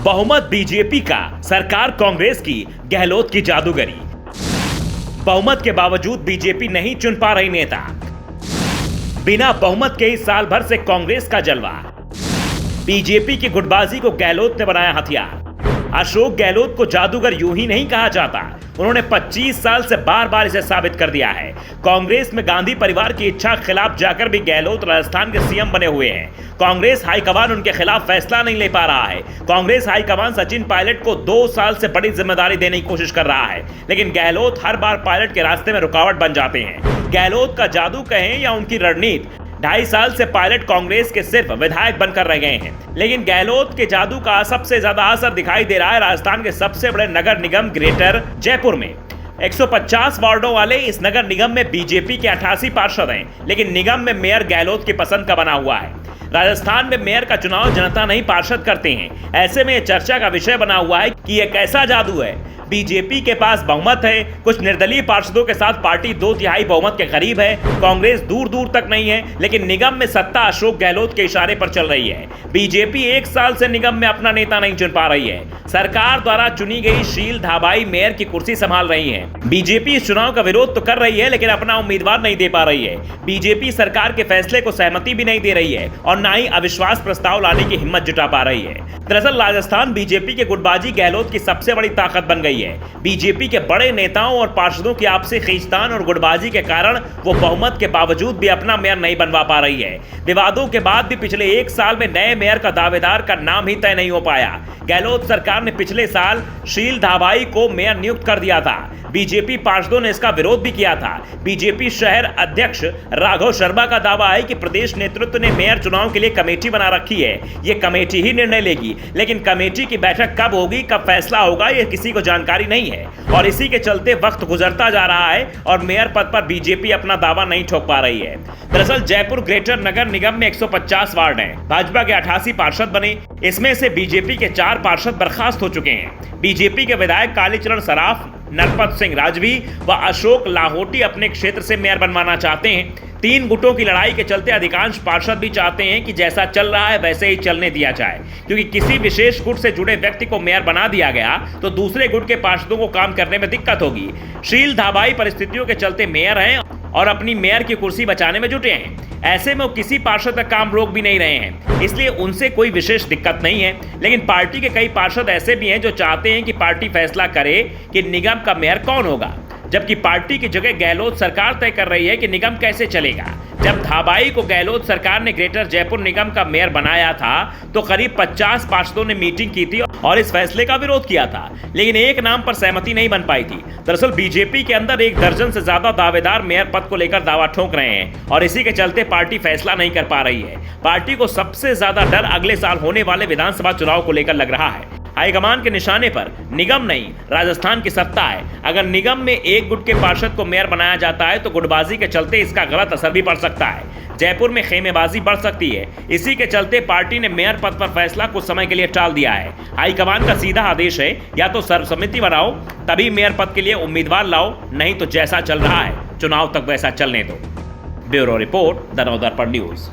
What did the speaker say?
बहुमत बीजेपी का, सरकार कांग्रेस की, गहलोत की जादूगरी। बहुमत के बावजूद बीजेपी नहीं चुन पा रही नेता। बिना बहुमत के इस साल भर से कांग्रेस का जलवा। बीजेपी की गुटबाजी को गहलोत ने बनाया हथियार। अशोक गहलोत को जादूगर यूं ही नहीं कहा जाता, उन्होंने 25 साल से बार बार इसे साबित कर दिया है। कांग्रेस में गांधी परिवार की इच्छा के खिलाफ जाकर भी गहलोत राजस्थान के सीएम बने हुए हैं। कांग्रेस हाईकमान उनके खिलाफ फैसला नहीं ले पा रहा है। कांग्रेस हाईकमान सचिन पायलट को 2 साल से बड़ी जिम्मेदारी देने की कोशिश कर रहा है, लेकिन गहलोत हर बार पायलट के रास्ते में रुकावट बन जाते हैं। गहलोत का जादू कहें या उनकी रणनीति, 2.5 साल से पायलट कांग्रेस के सिर्फ विधायक बनकर रह गए हैं, लेकिन गहलोत के जादू का सबसे ज्यादा असर दिखाई दे रहा है राजस्थान के सबसे बड़े नगर निगम ग्रेटर जयपुर में। 150 वार्डों वाले इस नगर निगम में बीजेपी के 88 पार्षद हैं, लेकिन निगम में मेयर गहलोत की पसंद का बना हुआ है। राजस्थान में मेयर का चुनाव जनता नहीं पार्षद करते हैं। ऐसे में यह चर्चा का विषय बना हुआ है कि यह कैसा जादू है। बीजेपी के पास बहुमत है, कुछ निर्दलीय पार्षदों के साथ पार्टी 2/3 बहुमत के करीब है। कांग्रेस दूर दूर तक नहीं है, लेकिन निगम में सत्ता अशोक गहलोत के इशारे पर चल रही है। बीजेपी 1 साल से निगम में अपना नेता नहीं चुन पा रही है। सरकार द्वारा चुनी गई शील धाबाई मेयर की कुर्सी संभाल रही है। बीजेपी इस चुनाव का विरोध तो कर रही है, लेकिन अपना उम्मीदवार नहीं दे पा रही है। बीजेपी सरकार के फैसले को सहमति भी नहीं दे रही है और न ही अविश्वास प्रस्ताव लाने की हिम्मत जुटा पा रही है। दरअसल राजस्थान बीजेपी के गुटबाजी गहलोत की सबसे बड़ी ताकत बन गई है। बीजेपी के बड़े नेताओं और पार्षदों की आपसी खींचतान और गुटबाजी के कारण वो बहुमत के बावजूद भी अपना मेयर नहीं बनवा पा रही है। विवादों के बाद भी पिछले 1 साल में नए मेयर का दावेदार का नाम ही तय नहीं हो पाया। गहलोत सरकार ने पिछले साल शील धाबाई को मेयर नियुक्त कर दिया था। बीजेपी पार्षदों ने इसका विरोध भी किया था। बीजेपी शहर अध्यक्ष राघव शर्मा का दावा है कि प्रदेश नेतृत्व ने मेयर चुनाव के लिए कमेटी बना रखी है। यह कमेटी ही निर्णय लेगी, लेकिन कमेटी की बैठक कब होगी, कब फैसला होगा, यह किसी को जानकारी नहीं है। और इसी के चलते वक्त गुजरता जा रहा है और मेयर पद पर बीजेपी अपना दावा नहीं ठोक पा रही है। दरअसल जयपुर ग्रेटर नगर निगम में 150 वार्ड हैं। भाजपा के 88 पार्षद बने, इसमें से बीजेपी के 4 पार्षद बर्खास्त हो चुके हैं। बीजेपी के विधायक कालीचरण सराफ, नरपत सिंह राजवी व अशोक लाहोटी अपने क्षेत्र से मेयर बनवाना चाहते हैं। 3 गुटों की लड़ाई के चलते अधिकांश पार्षद भी चाहते हैं कि जैसा चल रहा है वैसे ही चलने दिया जाए, क्योंकि किसी विशेष गुट से जुड़े व्यक्ति को मेयर बना दिया गया तो दूसरे गुट के पार्षदों को काम करने में दिक्कत होगी। शील धाबाई परिस्थितियों के चलते मेयर हैं और अपनी मेयर की कुर्सी बचाने में जुटे हैं। ऐसे में वो किसी पार्षद का काम रोक भी नहीं रहे हैं, इसलिए उनसे कोई विशेष दिक्कत नहीं है। लेकिन पार्टी के कई पार्षद ऐसे भी हैं जो चाहते हैं कि पार्टी फैसला करे कि निगम का मेयर कौन होगा, जबकि पार्टी की जगह गहलोत सरकार तय कर रही है कि निगम कैसे चलेगा। जब धाबाई को गहलोत सरकार ने ग्रेटर जयपुर निगम का मेयर बनाया था तो करीब 50 पार्षदों ने मीटिंग की थी और इस फैसले का विरोध किया था, लेकिन एक नाम पर सहमति नहीं बन पाई थी। दरअसल बीजेपी के अंदर 1 दर्जन से ज्यादा दावेदार मेयर पद को लेकर दावा ठोक रहे हैं और इसी के चलते पार्टी फैसला नहीं कर पा रही है। पार्टी को सबसे ज्यादा डर अगले साल होने वाले विधानसभा चुनाव को लेकर लग रहा है। हाईकमान के निशाने पर निगम नहीं, राजस्थान की सत्ता है। अगर निगम में 1 गुट के पार्षद को मेयर बनाया जाता है तो गुटबाजी के चलते इसका गलत असर भी पड़ सकता है। जयपुर में खेमेबाजी बढ़ सकती है। इसी के चलते पार्टी ने मेयर पद पर फैसला कुछ समय के लिए टाल दिया है। हाईकमान का सीधा आदेश है, या तो सर्वसम्मति बनाओ तभी मेयर पद के लिए उम्मीदवार लाओ, नहीं तो जैसा चल रहा है चुनाव तक वैसा चलने दो। Bureau report, the Navdarpan news.